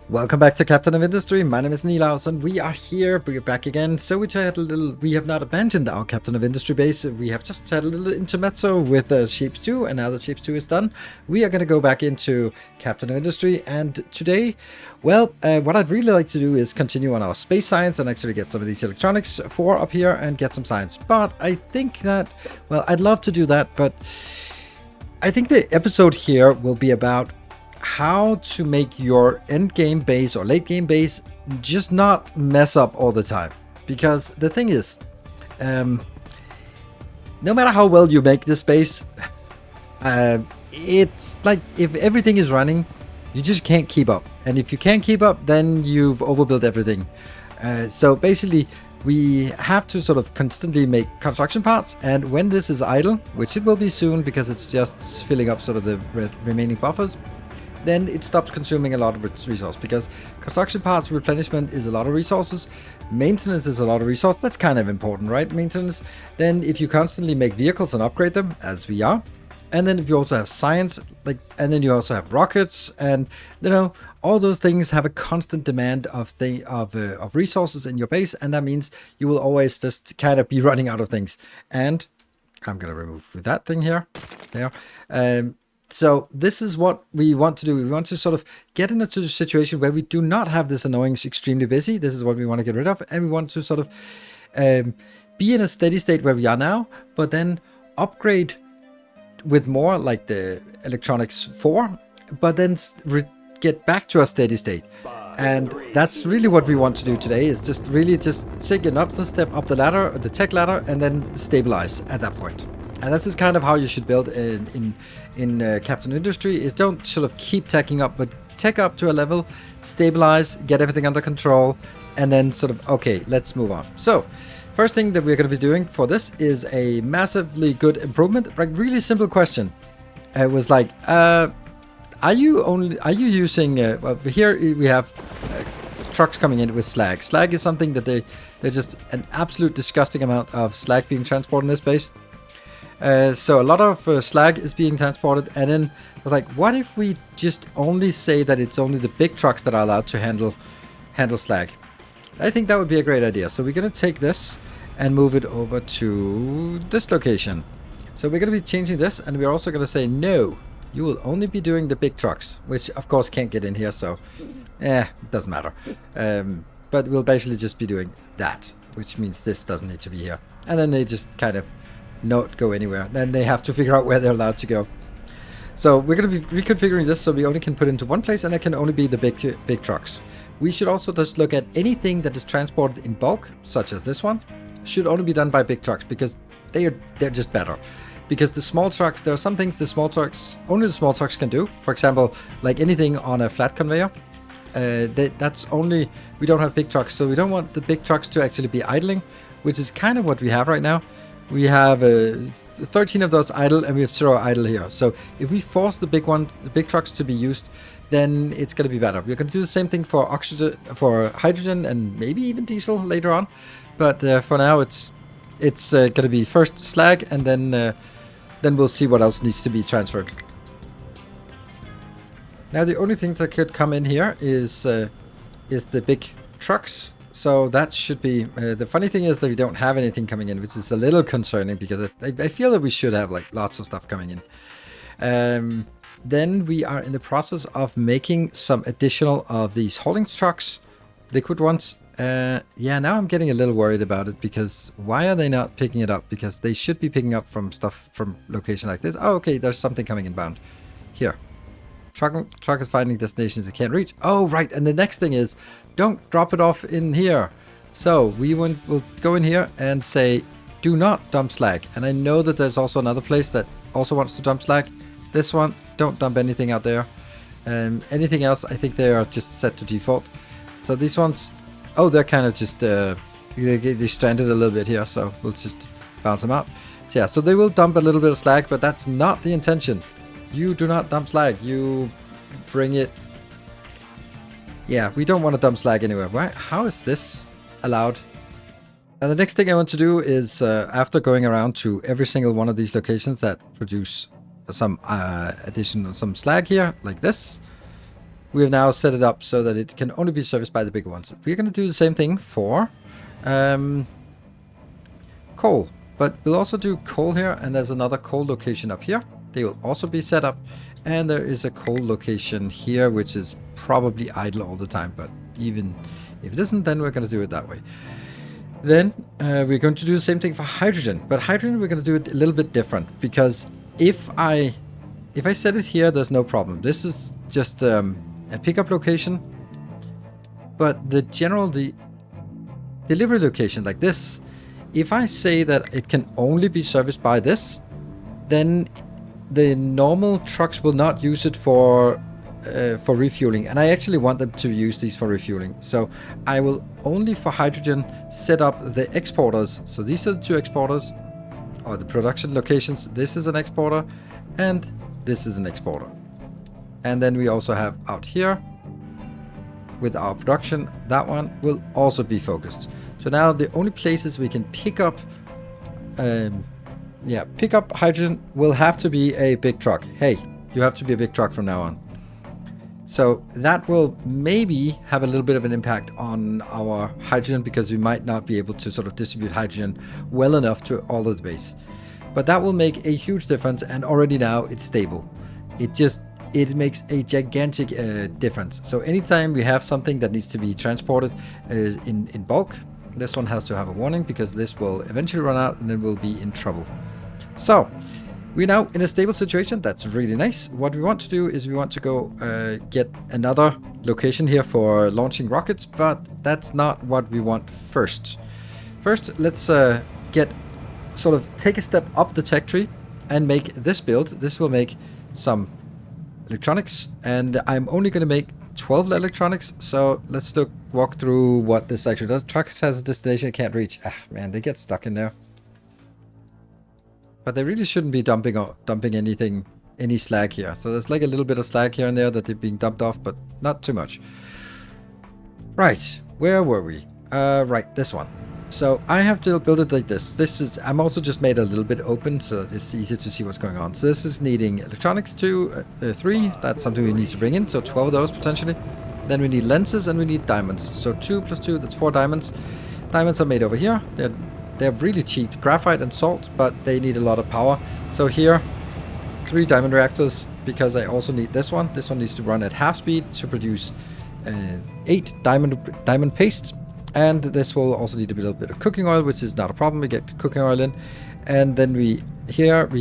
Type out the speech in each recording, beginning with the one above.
Welcome back to Captain of Industry. My name is Nilaus and we are here. We're back again. So we have not abandoned our Captain of Industry base. We have just had a little intermezzo with Shapes 2, and now that Shapes 2 is done, we are going to go back into Captain of Industry. And today, well, what I'd really like to do is continue on our space science and actually get some of these electronics for up here and get some science. But I think that, well, I'd love to do that, but I think the episode here will be about how to make your end game base or late game base just not mess up all the time. Because the thing is, no matter how well you make this base, it's like if everything is running, you just can't keep up. And if you can't keep up, then you've overbuilt everything. So basically, we have to sort of constantly make construction parts, and when this is idle, which it will be soon because it's just filling up sort of the remaining buffers, then it stops consuming a lot of its resource, because construction parts replenishment is a lot of resources, maintenance is a lot of resource. That's kind of important, right? Maintenance. Then if you constantly make vehicles and upgrade them, as we are, and then if you also have science, and then you also have rockets, and all those things have a constant demand of resources in your base, and that means you will always just kind of be running out of things. And I'm gonna remove that thing here. There. So this is what we want to do. We want to sort of get into a situation where we do not have this annoying extremely busy. This is what we want to get rid of. And we want to sort of be in a steady state where we are now, but then upgrade with more like the electronics 4, but then get back to a steady state. And that's really what we want to do today, is just take another step up the ladder, the tech ladder, and then stabilize at that point. And this is kind of how you should build in Captain Industry, is don't sort of keep teching up, but tech up to a level, stabilize, get everything under control, and then sort of, okay, let's move on. So, first thing that we're going to be doing for this is a massively good improvement. Like, really simple question. It was like, are you using, well, here we have trucks coming in with slag. Slag is something that there's just an absolute disgusting amount of slag being transported in this base. So a lot of slag is being transported, and then I was like, what if we just only say that it's only the big trucks that are allowed to handle slag? I think that would be a great idea. So we're going to take this and move it over to this location. So we're going to be changing this, and we're also going to say, no, you will only be doing the big trucks, which of course can't get in here, so it doesn't matter. But we'll basically just be doing that, which means this doesn't need to be here. And then they just kind of not go anywhere. Then they have to figure out where they're allowed to go. So we're going to be reconfiguring this so we only can put it into one place, and it can only be the big trucks. We should also just look at anything that is transported in bulk, such as this one, should only be done by big trucks, because they're just better. Because the small trucks, there are some things only the small trucks can do. For example, like anything on a flat conveyor. That's only, we don't have big trucks, so we don't want the big trucks to actually be idling, which is kind of what we have right now. We have 13 of those idle, and we have 0 idle here. So if we force the big trucks to be used, then it's going to be better. We're going to do the same thing for hydrogen, and maybe even diesel later on. But for now, it's going to be first slag, and then we'll see what else needs to be transferred. Now the only thing that could come in here is the big trucks. So that should be, the funny thing is that we don't have anything coming in, which is a little concerning, because I feel that we should have like lots of stuff coming in. Then we are in the process of making some additional of these hauling trucks, liquid ones. Yeah, now I'm getting a little worried about it, because why are they not picking it up? Because they should be picking up from stuff from location like this. Oh, okay, there's something coming inbound. Here. Truck is finding destinations it can't reach. Oh, right. And the next thing is, don't drop it off in here. So we'll go in here and say, do not dump slag. And I know that there's also another place that also wants to dump slag. This one, don't dump anything out there. Anything else, I think they are just set to default. So these ones, oh, they're kind of just, they stranded a little bit here. So we'll just bounce them out. So yeah, so they will dump a little bit of slag, but that's not the intention. You do not dump slag. You bring it. Yeah, we don't want to dump slag anywhere. Why? How is this allowed? And the next thing I want to do is, after going around to every single one of these locations that produce some some slag here, like this, we have now set it up so that it can only be serviced by the bigger ones. We're going to do the same thing for coal, but we'll also do coal here, and there's another coal location up here. They will also be set up, and there is a coal location here, which is probably idle all the time, but even if it isn't, then we're going to do it that way. Then we're going to do the same thing for hydrogen, but hydrogen we're going to do it a little bit different, because if I set it here, there's no problem. This is just a pickup location, but the delivery location like this, if I say that it can only be serviced by this, then the normal trucks will not use it for refueling, and I actually want them to use these for refueling. So I will only for hydrogen set up the exporters. So these are the two exporters, or the production locations. This is an exporter, and this is an exporter. And then we also have out here with our production, that one will also be focused. So now the only places we can pick up hydrogen will have to be a big truck. Hey, you have to be a big truck from now on. So that will maybe have a little bit of an impact on our hydrogen, because we might not be able to sort of distribute hydrogen well enough to all of the base. But that will make a huge difference, and already now it's stable. It makes a gigantic difference. So anytime we have something that needs to be transported in bulk, this one has to have a warning, because this will eventually run out and then we'll be in trouble. So we're now in a stable situation. That's really nice. What we want to do is we want to go get another location here for launching rockets, but that's not what we want first. First, let's take a step up the tech tree and make this build. This will make some electronics, and I'm only going to make 12 electronics. So let's walk through what this actually does. Trucks has a destination it can't reach. Ah, man, they get stuck in there. But they really shouldn't be dumping any slag here. So there's like a little bit of slag here and there that they're being dumped off, but not too much. Right, where were we? Right, this one. So I have to build it like this. I'm also just made a little bit open, so it's easy to see what's going on. So this is needing electronics 3. That's something we need to bring in. So 12 of those potentially. Then we need lenses and we need diamonds. So 2 plus 2, that's 4 diamonds. Diamonds are made over here. They're really cheap, graphite and salt, but they need a lot of power. So here, 3 diamond reactors, because I also need this one. This one needs to run at half speed to produce 8 diamond paste. And this will also need a little bit of cooking oil, which is not a problem. We get cooking oil in. And then we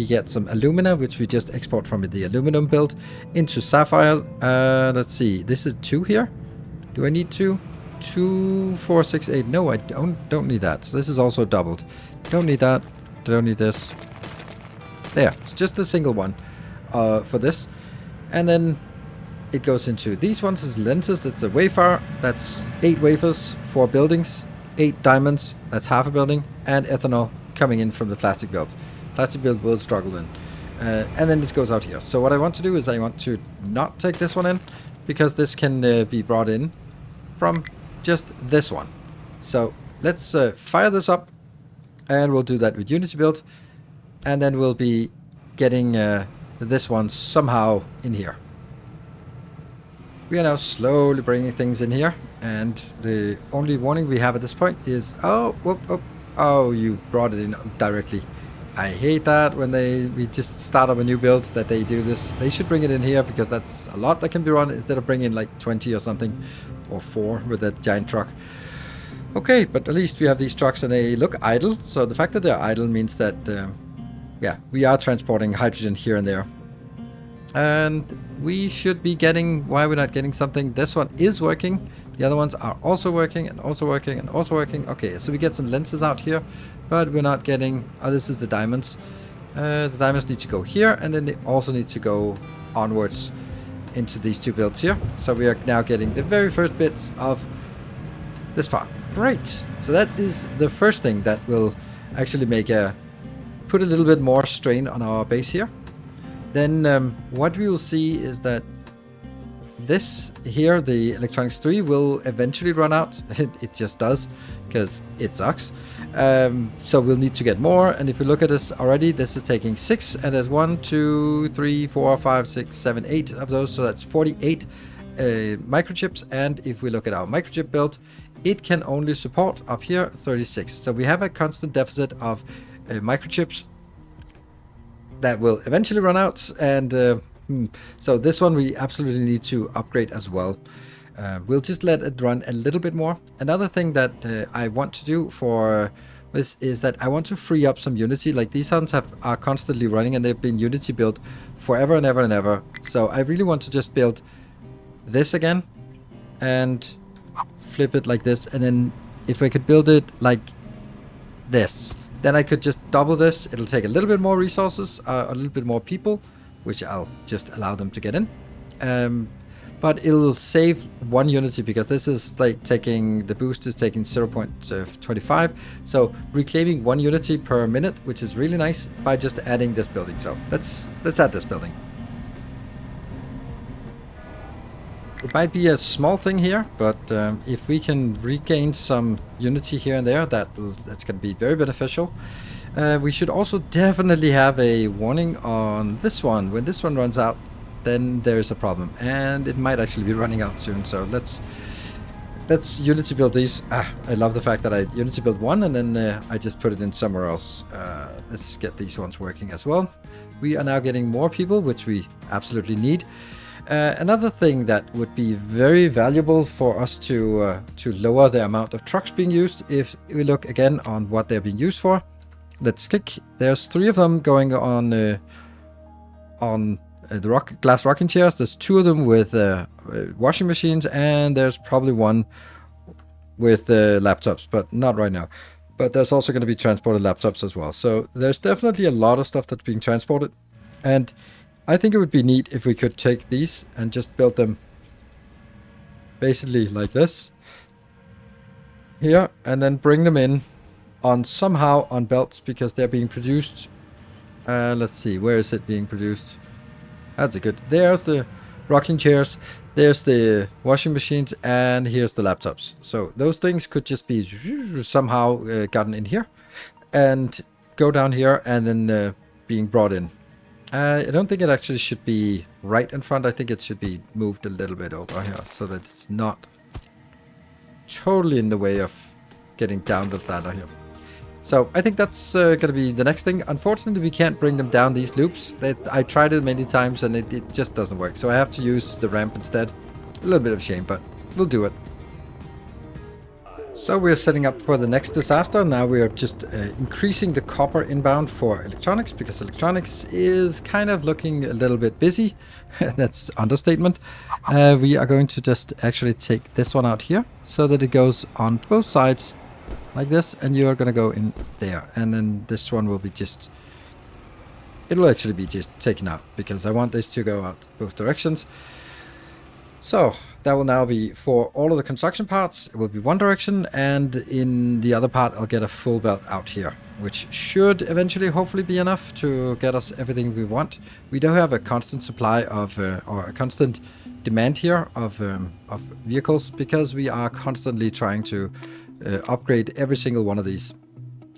get some alumina, which we just export from the aluminum build into sapphires. Let's see, this is 2 here. Do I need 2? 2, 4, 6, 8. No, I don't need that. So this is also doubled. Don't need that. Don't need this. There. It's just a single one for this. And then it goes into these ones as lenses. That's a wafer. That's 8 wafers, 4 buildings, 8 diamonds. That's half a building. And ethanol coming in from the plastic build. Plastic build will struggle in. And then this goes out here. So what I want to do is I want to not take this one in, because this can be brought in from just this one. So let's fire this up, and we'll do that with Unity build, and then we'll be getting this one somehow in here. We are now slowly bringing things in here, and the only warning we have at this point is oh, you brought it in directly. I hate that when we just start up a new build that they do this. They should bring it in here, because that's a lot that can be run instead of bringing like 20 or something, or 4 with that giant truck. Okay, but at least we have these trucks and they look idle. So the fact that they're idle means that we are transporting hydrogen here and there. And we should be getting, why we're not getting something. This one is working. The other ones are also working and also working and also working. Okay, so we get some lenses out here, but we're not getting, this is the diamonds. The diamonds need to go here, and then they also need to go onwards into these 2 builds here. So we are now getting the very first bits of this part. Great. So that is the first thing that will actually put a little bit more strain on our base here. Then what we will see is that this here, the electronics 3, will eventually run out. It just does, because it sucks. So we'll need to get more. And if you look at this already, this is taking 6, and there's 1, 2, 3, 4, 5, 6, 7, 8 of those. So that's 48 microchips, and if we look at our microchip build, it can only support up here 36. So we have a constant deficit of microchips that will eventually run out, and so this one we absolutely need to upgrade as well. We'll just let it run a little bit more. Another thing that I want to do for this is that I want to free up some Unity. Like these ones are constantly running, and they've been Unity built forever and ever and ever. So I really want to just build this again and flip it like this, and then if I could build it like this, then I could just double this. It'll take a little bit more resources, a little bit more people, which I'll just allow them to get in. But it'll save 1 Unity, because this is like taking, the boost is taking 0.25. So reclaiming 1 Unity per minute, which is really nice by just adding this building. So let's add this building. It might be a small thing here, but if we can regain some Unity here and there, that's going to be very beneficial. We should also definitely have a warning on this one. When this one runs out, then there's a problem, and it might actually be running out soon. So let's Unity build these. I love the fact that I Unity build one and then I just put it in somewhere else. Let's get these ones working as well. We are now getting more people, which we absolutely need. Another thing that would be very valuable for us to lower the amount of trucks being used, if we look again on what they're being used for. Let's click. There's 3 of them going on the glass rocking chairs. There's 2 of them with washing machines, and there's probably 1 with laptops, but not right now. But there's also going to be transported laptops as well. So there's definitely a lot of stuff that's being transported, and I think it would be neat if we could take these and just build them basically like this here, and then bring them in on somehow on belts, because they're being produced. Let's see, where is it being produced? That's a good. There's the rocking chairs, there's the washing machines, and here's the laptops. So those things could just be somehow gotten in here and go down here, and then being brought in. I don't think it actually should be right in front. I think it should be moved a little bit over here so that it's not totally in the way of getting down the ladder here. So I think that's going to be the next thing. Unfortunately, we can't bring them down these loops. I tried it many times and it just doesn't work. So I have to use the ramp instead. A little bit of a shame, but we'll do it. So we're setting up for the next disaster. Now we are just increasing the copper inbound for electronics, because electronics is kind of looking a little bit busy. That's understatement. We are going to just actually take this one out here so that it goes on both sides like this, and you're going to go in there. And then this one will be just, it'll actually be just taken out, because I want this to go out both directions. So that will now be for all of the construction parts. It will be one direction, and in the other part I'll get a full belt out here, which should eventually hopefully be enough to get us everything we want. We do have a constant supply of or a constant demand here of vehicles, because we are constantly trying to upgrade every single one of these.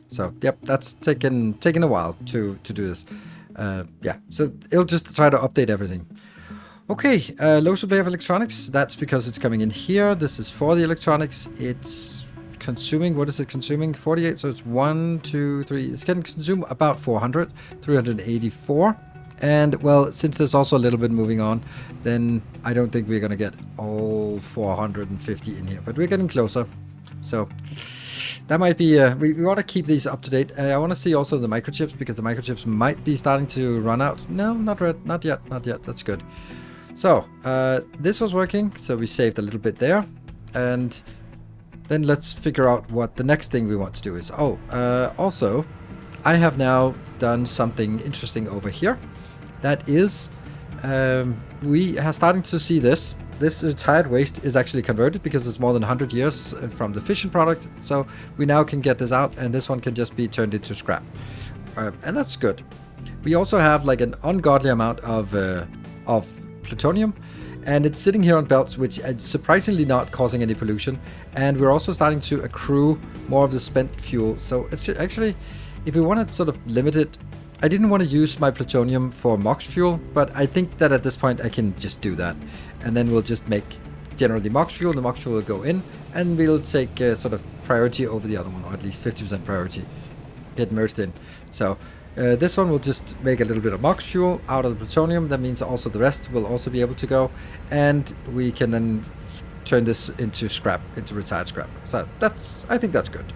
So yep, that's taken a while to do this. Yeah, so it'll just try to update everything. Okay, low supply of electronics. That's because it's coming in here. This is for the electronics. It's consuming, what is it consuming? 48, so it's 1, 2, 3. It's going to consume about 400, 384. And, well, since there's also a little bit moving on, then I don't think we're going to get all 450 in here. But we're getting closer. So that might be, we want to keep these up to date. I want to see also the microchips, because the microchips might be starting to run out. No, not yet. That's good. So, this was working, so we saved a little bit there. And then let's figure out what the next thing we want to do is. Also, I have now done something interesting over here. That is, we are starting to see this. This retired waste is actually converted, because it's more than 100 years from the fission product. So we now can get this out, and this one can just be turned into scrap. And that's good. We also have like an ungodly amount of plutonium, and it's sitting here on belts, which is surprisingly not causing any pollution. And we're also starting to accrue more of the spent fuel. So it's actually, if we want to sort of limit it I didn't want to use my plutonium for MOX fuel, but I think that at this point I can just do that. And then we'll just make generally MOX fuel. The MOX fuel will go in, and we'll take sort of priority over the other one, or at least 50% priority. Get merged in. So this one will just make a little bit of MOX fuel out of the plutonium. That means also the rest will also be able to go. And we can then turn this into scrap, into retired scrap. So I think that's good.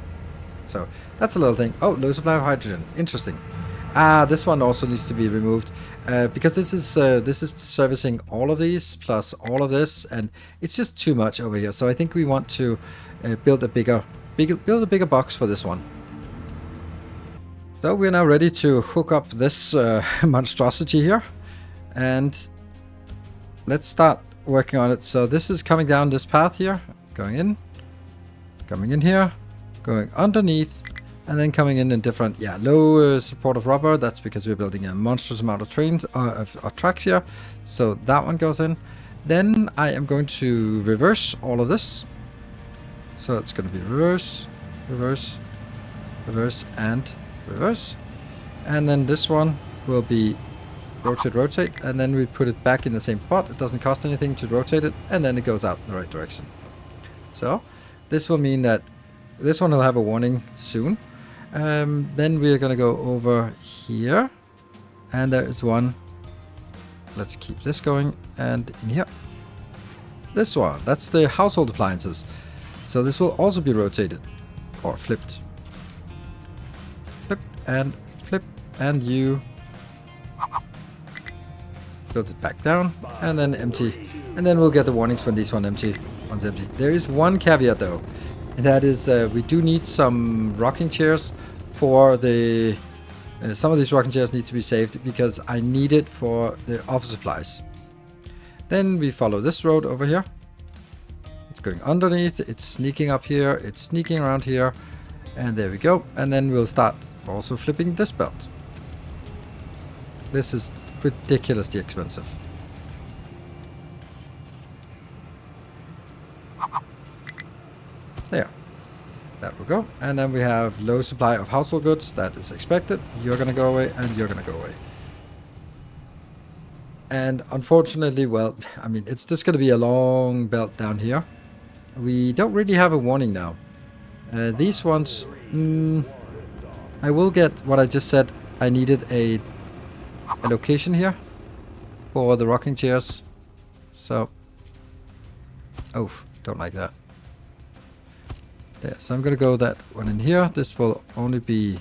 So that's a little thing. Oh, low supply of hydrogen. Interesting. This one also needs to be removed because this is servicing all of these plus all of this, and it's just too much over here. So I think we want to build a bigger box for this one. So we're now ready to hook up this monstrosity here, and let's start working on it. So this is coming down this path here, going in here, going underneath, and then coming in different, low support of rubber. That's because we're building a monstrous amount of trains, of tracks here. So that one goes in. Then I am going to reverse all of this. So it's going to be reverse, reverse, reverse, and reverse. And then this one will be rotate, rotate, and then we put it back in the same spot. It doesn't cost anything to rotate it, and then it goes out in the right direction. So this will mean that this one will have a warning soon. Then we're going to go over here, and there is one. Let's keep this going, and in here, this one, that's the household appliances. So this will also be rotated or flipped. Flip, and you build it back down, and then empty, and then we'll get the warnings when these one's empty. There is one caveat though, and that is we do need some rocking chairs for the some of these rocking chairs need to be saved because I need it for the office supplies. Then we follow this road over here. It's going underneath, it's sneaking up here, it's sneaking around here, and there we go. And then we'll start also flipping this belt. This is ridiculously expensive. There. That will go. And then we have low supply of household goods. That is expected. You're going to go away, and you're going to go away. And unfortunately, well, I mean, it's just going to be a long belt down here. We don't really have a warning now. These ones, I will get what I just said. I needed a location here for the rocking chairs. So, oh, don't like that. There, so I'm going to go that one in here. This will only be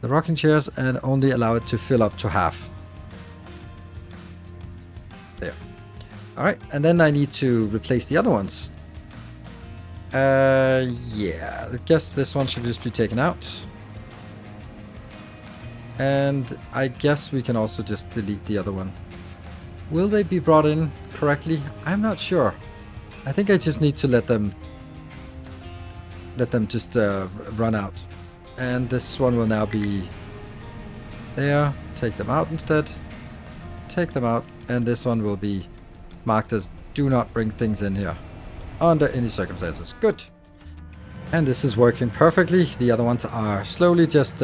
the rocking chairs and only allow it to fill up to half. There. Alright, and then I need to replace the other ones. Yeah, I guess this one should just be taken out. And I guess we can also just delete the other one. Will they be brought in correctly? I'm not sure. I think I just need to let them just run out. And this one will now be there. Take them out instead. Take them out. And this one will be marked as do not bring things in here under any circumstances. Good. And this is working perfectly. The other ones are slowly just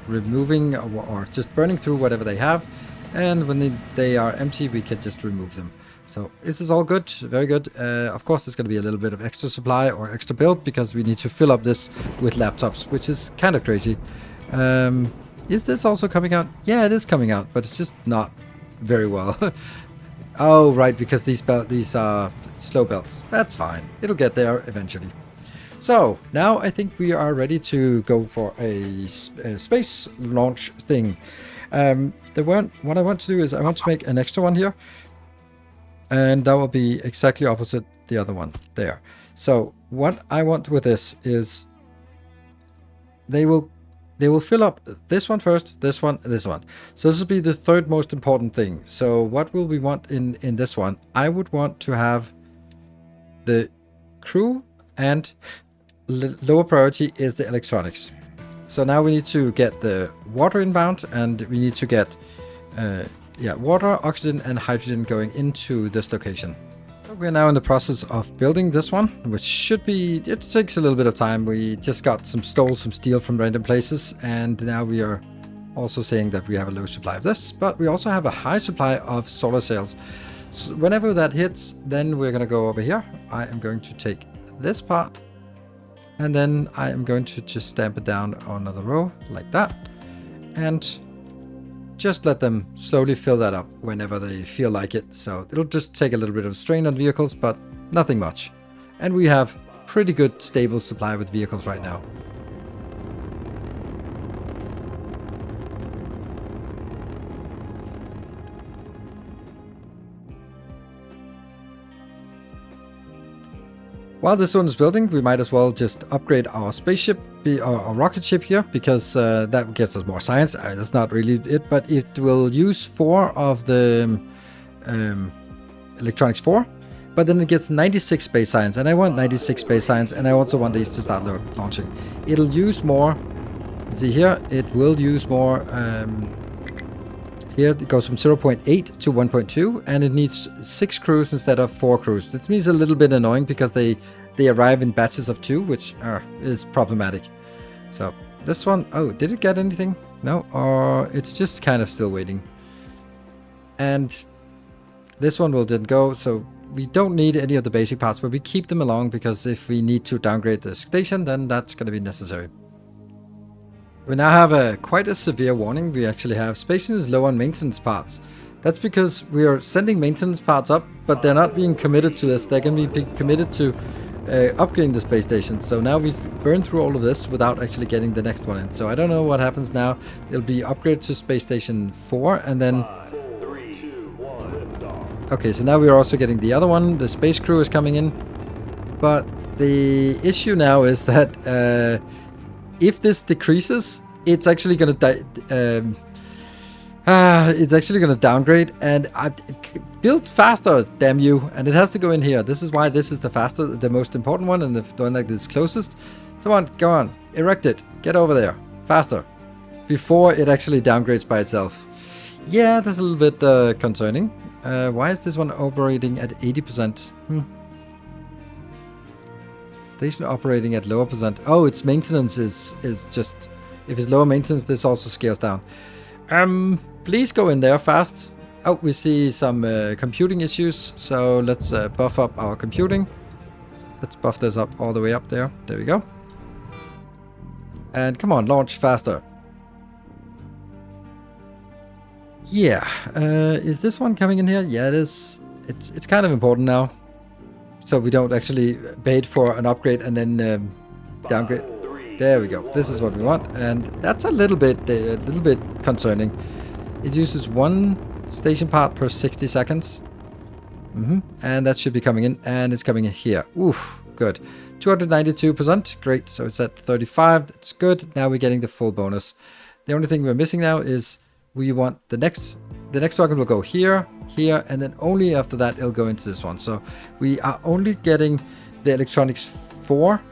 removing or just burning through whatever they have. And when they are empty, we can just remove them. So this is all good, very good. Of course, there's going to be a little bit of extra supply or extra build because we need to fill up this with laptops, which is kind of crazy. Is this also coming out? Yeah, it is coming out, but it's just not very well. Oh, right, because these are slow belts. That's fine. It'll get there eventually. So now I think we are ready to go for a space launch thing. What I want to do is I want to make an extra one here. And that will be exactly opposite the other one there. So what I want with this is they will fill up this one first, this one, this one. So this will be the third most important thing. So what will we want in this one? I would want to have the crew, and lower priority is the electronics. So now we need to get the water inbound, and we need to get water, oxygen, and hydrogen going into this location. We're now in the process of building this one, which should be, it takes a little bit of time. We just stole some steel from random places, and now we are also saying that we have a low supply of this, but we also have a high supply of solar cells. So whenever that hits, then we're going to go over here. I am going to take this part, and then I am going to just stamp it down on another row like that, and just let them slowly fill that up whenever they feel like it. So it'll just take a little bit of strain on vehicles, but nothing much. And we have pretty good stable supply with vehicles right now. While this one is building, we might as well just upgrade our spaceship, our rocket ship here, because that gives us more science. That's not really it, but it will use 4 of the electronics 4, but then it gets 96 space science, and I want 96 space science, and I also want these to start launching. It'll use more. See here, it will use more. Here it goes from 0.8 to 1.2, and it needs 6 crews instead of 4 crews. This means a little bit annoying because they arrive in batches of 2, which is problematic. So this one, oh, did it get anything? No, or it's just kind of still waiting. And this one didn't go, so we don't need any of the basic parts, but we keep them along because if we need to downgrade the station, then that's going to be necessary. We now have quite a severe warning. We actually have station is low on maintenance parts. That's because we are sending maintenance parts up, but they're not being committed to this. They're going to be committed to upgrading the space station. So now we've burned through all of this without actually getting the next one in. So I don't know what happens now. It'll be upgraded to space station 4, and then... 5, 4, 3, 2, 1, liftoff. Okay, so now we're also getting the other one. The space crew is coming in. But the issue now is that... if this decreases, it's actually going to downgrade, and I've built faster, damn you, and it has to go in here. This is why this is the most important one, and the one that is closest. Come on, go on, erect it, get over there, faster, before it actually downgrades by itself. Yeah, that's a little bit concerning. Why is this one operating at 80%? Station operating at lower percent. Oh, its maintenance is just... If it's lower maintenance, this also scales down. Please go in there fast. Oh, we see some computing issues. So let's buff up our computing. Let's buff this up all the way up there. There we go. And come on, launch faster. Yeah. Is this one coming in here? Yeah, it is. It's kind of important now. So we don't actually bait for an upgrade and then downgrade. There we go. This is what we want, and that's a little bit concerning. It uses 1 station part per 60 seconds, and that should be coming in, and it's coming in here. Oof, good. 292%, great. So it's at 35. That's good. Now we're getting the full bonus. The only thing we're missing now is we want the next rocket will go here, here, and then only after that it'll go into this one. So we are only getting the electronics 4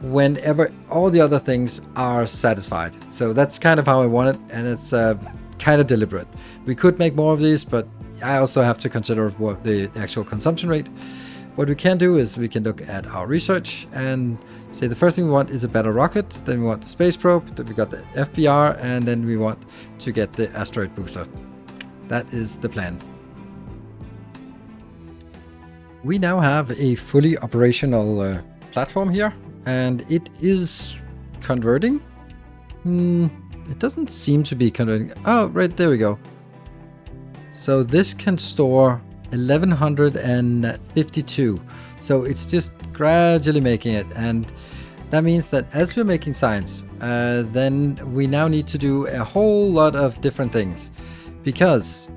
whenever all the other things are satisfied. So that's kind of how I want it, and it's kind of deliberate. We could make more of these, but I also have to consider what the actual consumption rate. What we can do is we can look at our research and say the first thing we want is a better rocket, then we want the space probe, then we got the FBR, and then we want to get the asteroid booster. That is the plan. We now have a fully operational platform here, and it is converting. It doesn't seem to be converting. Oh, right, there we go. So this can store 1152. So it's just gradually making it, and that means that as we're making science, then we now need to do a whole lot of different things, because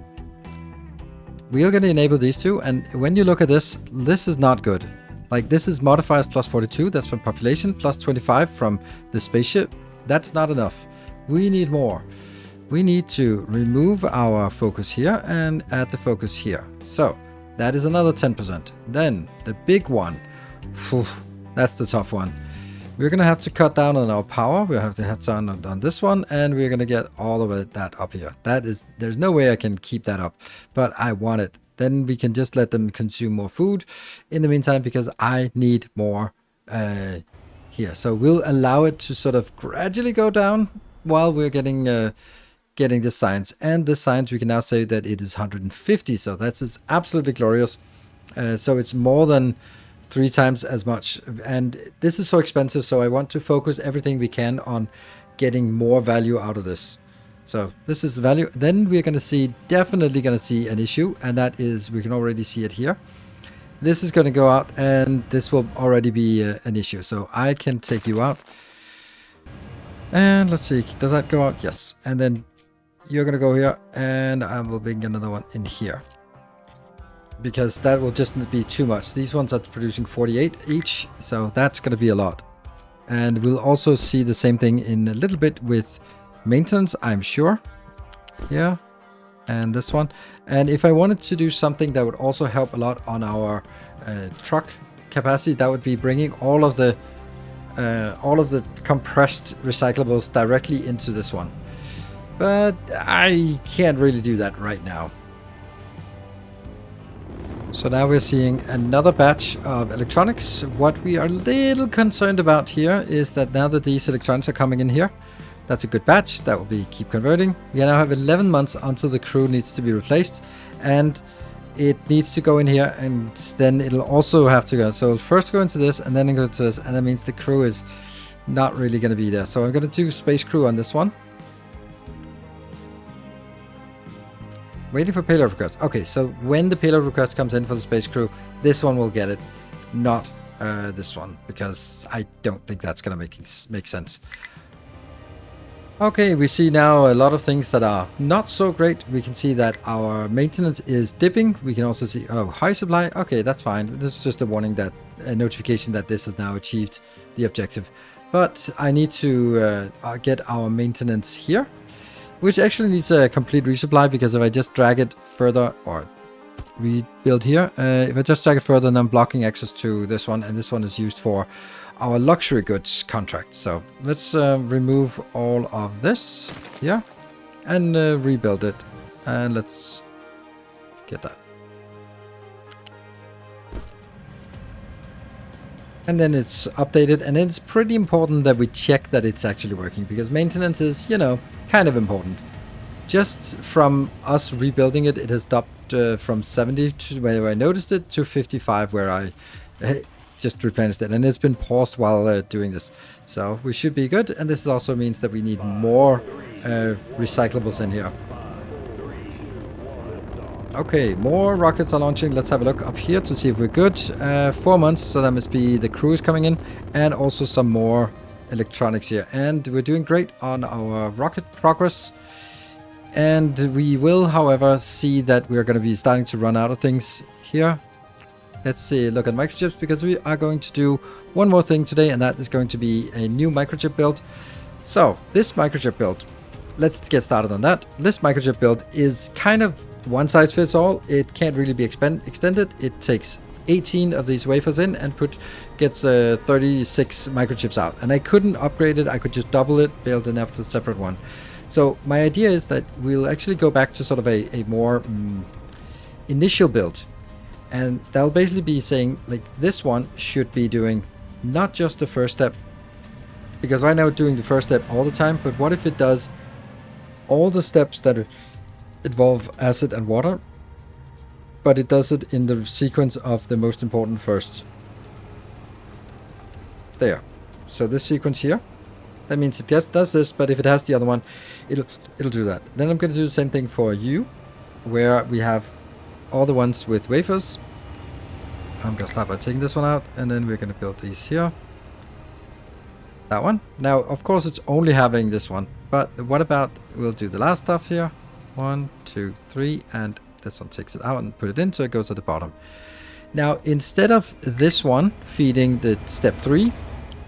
we are going to enable these two, and when you look at this, this is not good. Like, this is modifiers plus 42, that's from population, plus 25 from the spaceship. That's not enough. We need more. We need to remove our focus here and add the focus here. So that is another 10%. Then the big one, phew, that's the tough one. We're going to have to cut down on our power. We'll have to cut down on this one, and we're going to get all of that up here. There's no way I can keep that up, but I want it. Then we can just let them consume more food in the meantime, because I need more here. So we'll allow it to sort of gradually go down while we're getting getting this science. And this science, we can now say that it is 150. So that's absolutely glorious. So it's more than 3 times as much. And this is so expensive. So I want to focus everything we can on getting more value out of this. So this is value. Then we're going to see, definitely going to see an issue. And that is, we can already see it here. This is going to go out and this will already be an issue. So I can take you out. And let's see, does that go out? Yes. And then you're going to go here and I will bring another one in here. Because that will just be too much. These ones are producing 48 each. So that's going to be a lot. And we'll also see the same thing in a little bit with maintenance, I'm sure. Here. And this one. And if I wanted to do something that would also help a lot on our truck capacity, that would be bringing all of the compressed recyclables directly into this one. But I can't really do that right now. So now we're seeing another batch of electronics. What we are a little concerned about here is that now that these electronics are coming in here, that's a good batch. That will be keep converting. We now have 11 months until the crew needs to be replaced. And it needs to go in here and then it'll also have to go. So it'll first go into this and then go to this. And that means the crew is not really going to be there. So I'm going to do space crew on this one. Waiting for payload request. Okay, so when the payload request comes in for the space crew, this one will get it, not this one, because I don't think that's going to make sense. Okay, we see now a lot of things that are not so great. We can see that our maintenance is dipping. We can also see, oh, high supply. Okay, that's fine. This is just a warning, that a notification that this has now achieved the objective. But I need to get our maintenance here, which actually needs a complete resupply, because if I just drag it further, or rebuild here, if I just drag it further, then I'm blocking access to this one, and this one is used for our luxury goods contract. So let's remove all of this here and rebuild it, and let's get that. And then it's updated, and it's pretty important that we check that it's actually working, because maintenance is, you know, kind of important. Just from us rebuilding it, it has dropped from 70 to where I noticed it to 55 where I just replenished it, and it's been paused while doing this. So we should be good, and this also means that we need more recyclables in here. Okay, more rockets are launching. Let's have a look up here to see if we're good. 4 months, so that must be the crews coming in, and also some more electronics here. And we're doing great on our rocket progress. And we will, however, see that we're going to be starting to run out of things here. Let's see, look at microchips, because we are going to do one more thing today, and that is going to be a new microchip build. So this microchip build, let's get started on that. This microchip build is kind of one size fits all. It can't really be extended. It takes 18 of these wafers in and gets 36 microchips out. And I couldn't upgrade it. I could just double it, build another separate one. So my idea is that we'll actually go back to sort of a more initial build. And that'll basically be saying, like, this one should be doing not just the first step, because right now it's doing the first step all the time, but what if it does all the steps that involve acid and water, but it does it in the sequence of the most important first. There. So this sequence here, that means it does this, but if it has the other one, it'll do that. Then I'm going to do the same thing for you, where we have all the ones with wafers. I'm going to start by taking this one out, and then we're going to build these here. That one. Now, of course, it's only having this one, but what about, we'll do the last stuff here. 1, 2, 3, and this one takes it out and put it in, so it goes at the bottom. Now, instead of this one feeding the step 3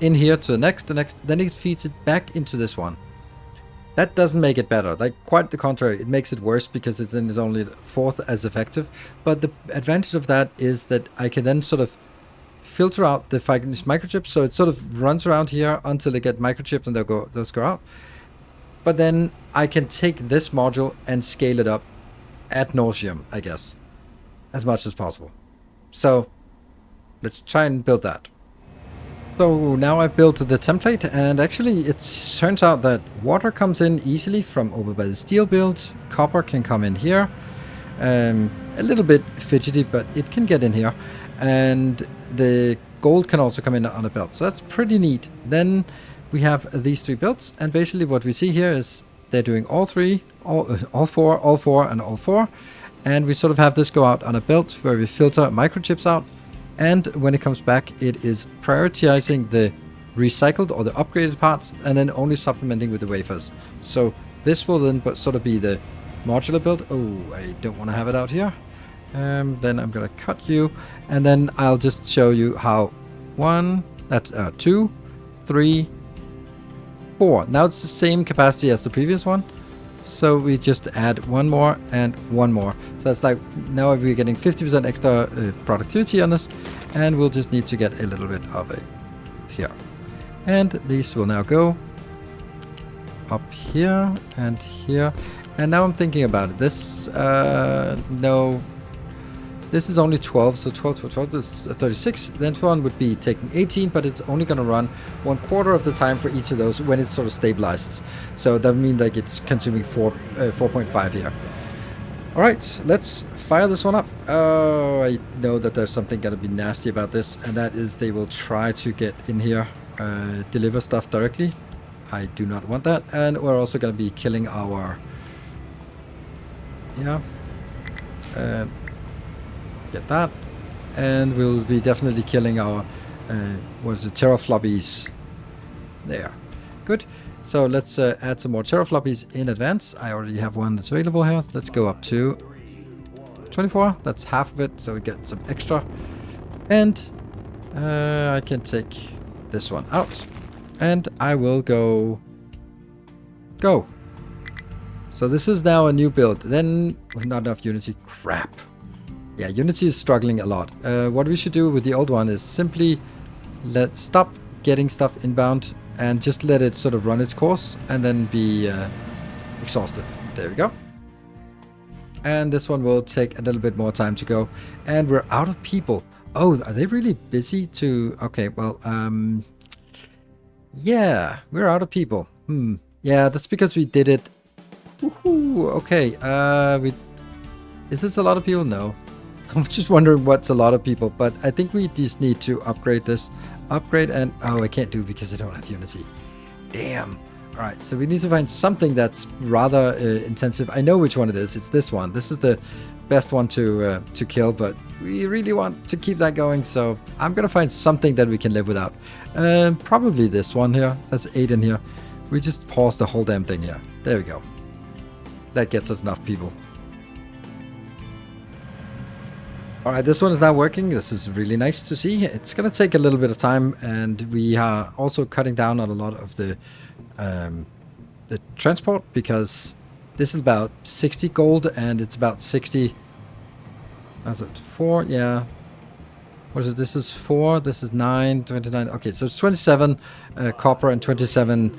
in here to the next, then it feeds it back into this one. That doesn't make it better. Like, quite the contrary, it makes it worse, because it then is only fourth as effective. But the advantage of that is that I can then sort of filter out the microchips, so it sort of runs around here until they get microchipped and those go out. But then I can take this module and scale it up ad nauseum, I guess, as much as possible. So let's try and build that. So now I've built the template, and actually it turns out that water comes in easily from over by the steel build. Copper can come in here. A little bit fidgety, but it can get in here. And the gold can also come in on a belt. So that's pretty neat. Then we have these three belts, and basically what we see here is they're doing all three, all four, and all four. And we sort of have this go out on a belt where we filter microchips out. And when it comes back, it is prioritizing the recycled or the upgraded parts and then only supplementing with the wafers. So this will then sort of be the modular build. Oh, I don't want to have it out here. Then I'm going to cut you. And then I'll just show you how 2, 3, 4. Now it's the same capacity as the previous one. So we just add one more and one more. So it's like now we're getting 50% extra productivity on this, and we'll just need to get a little bit of it here. And these will now go up here and here. And now I'm thinking about it. This, no, this is only 12, so 12 for 12 is 36. Then one would be taking 18, but it's only going to run 1/4 of the time for each of those when it sort of stabilizes. So that means like it's consuming 4.5 here. All right, let's fire this one up. Oh, I know that there's something going to be nasty about this, and that is they will try to get in here, deliver stuff directly. I do not want that, and we're also going to be killing our... Yeah. Get that, and we'll be definitely killing our what is it, terafloppies there. Good. So let's add some more terafloppies in advance. I already have one that's available here. Let's go up to 24. That's half of it, so we get some extra. And I can take this one out, and I will go. So this is now a new build. Then not enough Unity. Crap. Yeah, Unity is struggling a lot. What we should do with the old one is simply stop getting stuff inbound and just let it sort of run its course and then be exhausted. There we go. And this one will take a little bit more time to go. And we're out of people. Oh, are they really busy to... Okay, well, yeah, we're out of people. Yeah, that's because we did it... Woohoo, okay, is this a lot of people? No. I'm just wondering what's a lot of people, but I think we just need to upgrade this. Upgrade and... Oh, I can't do it because I don't have Unity. Damn. Alright, so we need to find something that's rather intensive. I know which one it is. It's this one. This is the best one to kill, but we really want to keep that going, so I'm going to find something that we can live without. Probably this one here. That's 8 in here. We just pause the whole damn thing here. There we go. That gets us enough people. Alright, this one is now working. This is really nice to see. It's going to take a little bit of time, and we are also cutting down on a lot of the transport, because this is about 60 gold and it's about 60... That's it, 4, yeah. What is it? This is 4, this is 9, 29. Okay, so it's 27 copper and 27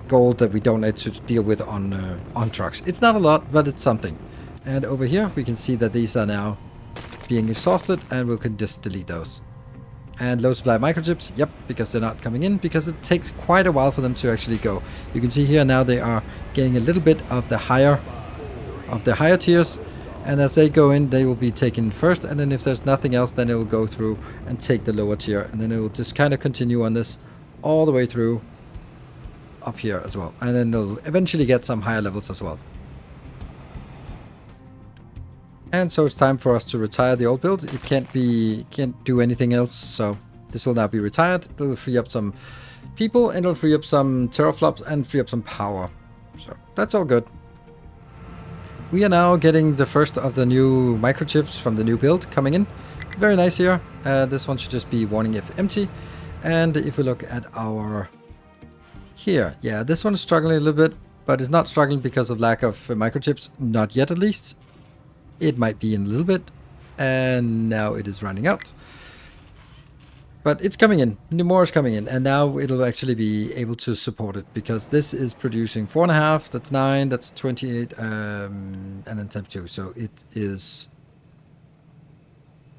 gold that we don't need to deal with on trucks. It's not a lot, but it's something. And over here we can see that these are now being exhausted, and we can just delete those. And low supply microchips, yep, because they're not coming in, because it takes quite a while for them to actually go. You can see here now they are getting a little bit of the higher tiers, and as they go in, they will be taken first, and then if there's nothing else, then it will go through and take the lower tier, and then it will just kind of continue on this all the way through up here as well, and then they'll eventually get some higher levels as well. And so it's time for us to retire the old build. It can't do anything else, so this will now be retired. It'll free up some people, and it'll free up some teraflops and free up some power. So that's all good. We are now getting the first of the new microchips from the new build coming in. Very nice here. This one should just be warning if empty. And if we look at our... Here, yeah, this one is struggling a little bit, but it's not struggling because of lack of microchips. Not yet, at least. It might be in a little bit, and now it is running out. But it's coming in. More is coming in, and now it'll actually be able to support it, because this is producing 4.5. That's 9. That's 28, and then times 2. So it is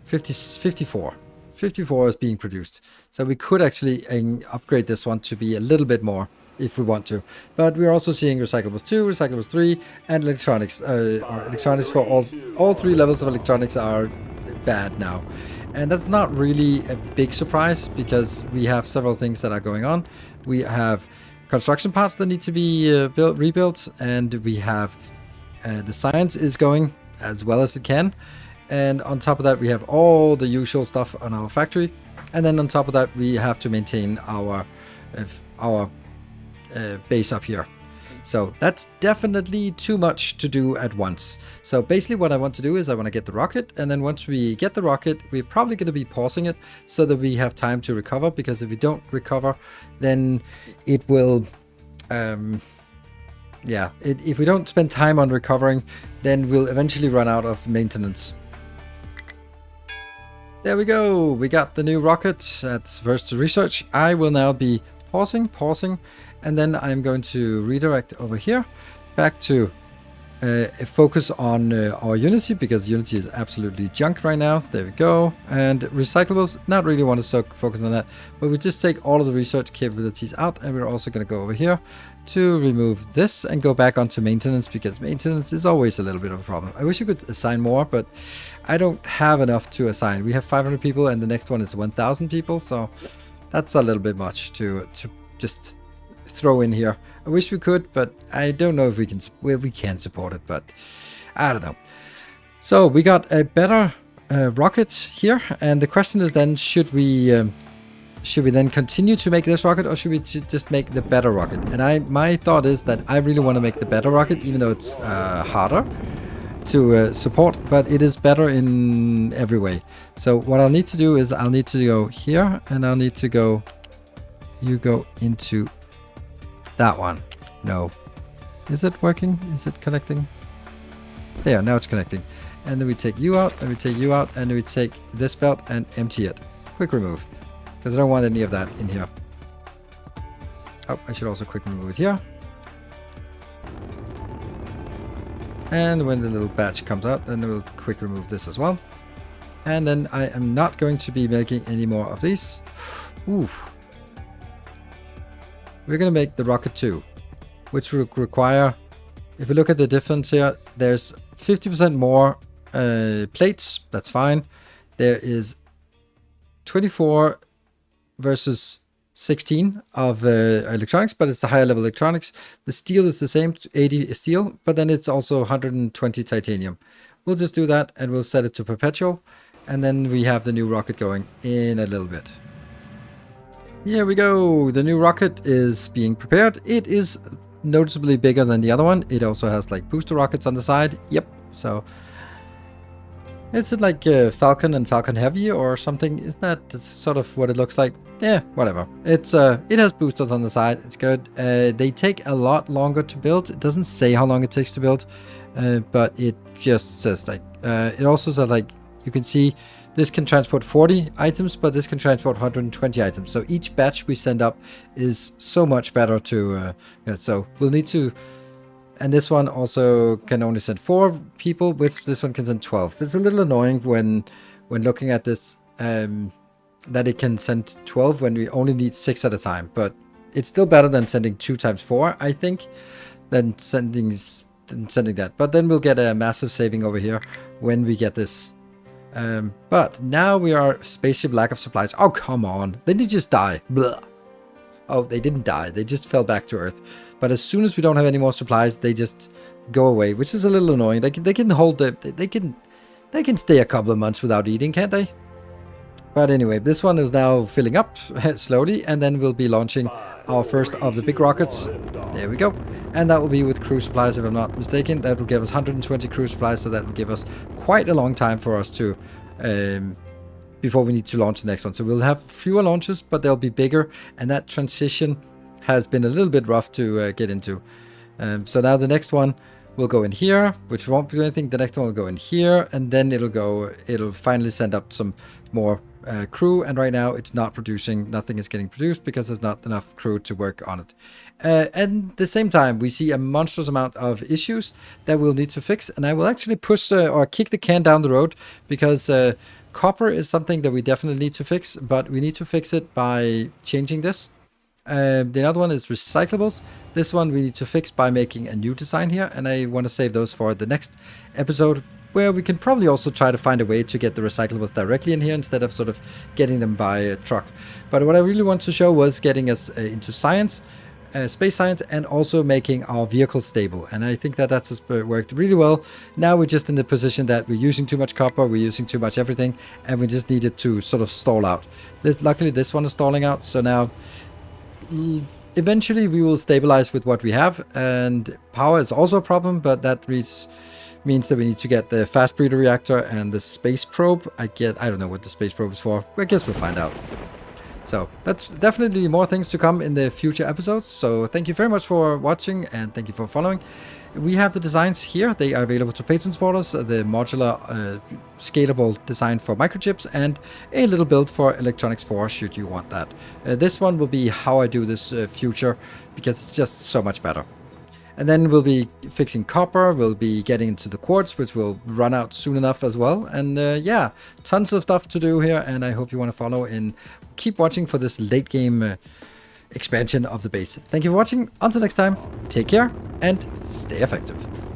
54. 54 is being produced. So we could actually upgrade this one to be a little bit more if we want to. But we're also seeing recyclables 2, recyclables 3, and electronics. Or electronics for all 3 levels of electronics are bad now. And that's not really a big surprise because we have several things that are going on. We have construction parts that need to be rebuilt, and we have the science is going as well as it can. And on top of that, we have all the usual stuff on our factory. And then on top of that, we have to maintain our base up here. So that's definitely too much to do at once. So basically what I want to do is I want to get the rocket, and then once we get the rocket, we're probably going to be pausing it so that we have time to recover, because if we don't recover, then it will if we don't spend time on recovering, then we'll eventually run out of maintenance. There we go, we got the new rocket. That's first to research. I will now be pausing, and then I'm going to redirect over here back to focus on our Unity, because Unity is absolutely junk right now. There we go. And recyclables, not really want to focus on that, but we just take all of the research capabilities out, and we're also going to go over here to remove this and go back onto maintenance, because maintenance is always a little bit of a problem. I wish you could assign more, but I don't have enough to assign. We have 500 people and the next one is 1,000 people, so that's a little bit much to just throw in here. I wish we could, but I don't know if we can. Well, we can support it, but I don't know. So we got a better rocket here, and the question is then, should we then continue to make this rocket, or should we just make the better rocket? And my thought is that I really want to make the better rocket, even though it's harder to support, but it is better in every way. So what I'll need to do is I'll need to go here, and I'll need to go, you go into that one. No. Is it working? Is it connecting? There, now it's connecting. And then we take you out, and we take you out, and then we take this belt and empty it. Quick remove. Because I don't want any of that in here. Oh, I should also quick remove it here. And when the little batch comes out, then we'll quick remove this as well. And then I am not going to be making any more of these. Oof. We're going to make the rocket 2, which will require, if we look at the difference here, there's 50% more plates. That's fine. There is 24 versus 16 of electronics, but it's a higher level electronics. The steel is the same, 80 steel, but then it's also 120 titanium. We'll just do that, and we'll set it to perpetual, and then we have the new rocket going in a little bit. Here we go. The new rocket is being prepared. It is noticeably bigger than the other one. It also has like booster rockets on the side. Yep. So it's like Falcon and Falcon Heavy or something. Isn't that sort of what it looks like? Yeah, whatever. It has boosters on the side. It's good. They take a lot longer to build. It doesn't say how long it takes to build, but it just says like it also says like you can see. This can transport 40 items, but this can transport 120 items. So each batch we send up is so much better to... so we'll need to... And this one also can only send 4 people, which this one can send 12. So it's a little annoying when looking at this, that it can send 12 when we only need 6 at a time. But it's still better than sending 2 times 4, I think, than sending that. But then we'll get a massive saving over here when we get this. But now we are spaceship lack of supplies. Oh, come on. Then they just die. Blah. Oh, they didn't die. They just fell back to Earth. But as soon as we don't have any more supplies, they just go away, which is a little annoying. They can hold they can stay a couple of months without eating, can't they? But anyway, this one is now filling up slowly, and then we'll be launching our first of the big rockets. There we go. And that will be with crew supplies, if I'm not mistaken. That will give us 120 crew supplies, so that will give us quite a long time for us to before we need to launch the next one. So we'll have fewer launches, but they'll be bigger, and that transition has been a little bit rough to get into. So now the next one will go in here, which won't do anything. The next one will go in here, and then it'll finally send up some more crew, and right now it's not producing. Nothing is getting produced because there's not enough crew to work on it. And at the same time, we see a monstrous amount of issues that we'll need to fix, and I will actually push or kick the can down the road, because Copper is something that we definitely need to fix, but we need to fix it by changing this. The other one is recyclables. This one we need to fix by making a new design here, and I want to save those for the next episode, where we can probably also try to find a way to get the recyclables directly in here instead of sort of getting them by a truck. But what I really want to show was getting us into science, space science, and also making our vehicle stable. And I think that that's worked really well. Now we're just in the position that we're using too much copper, we're using too much everything, and we just needed to sort of stall out. Luckily this one is stalling out, so now eventually we will stabilize with what we have. And power is also a problem, but that means that we need to get the fast breeder reactor and the space probe. I don't know what the space probe is for. I guess we'll find out. So that's definitely more things to come in the future episodes. So thank you very much for watching, and thank you for following. We have the designs here. They are available to patron supporters. The modular scalable design for microchips, and a little build for electronics 4 should you want that. This one will be how I do this future, because it's just so much better. And then we'll be fixing copper, we'll be getting into the quartz, which will run out soon enough as well. And yeah, tons of stuff to do here, and I hope you want to follow and keep watching for this late game expansion of the base. Thank you for watching. Until next time, take care and stay effective.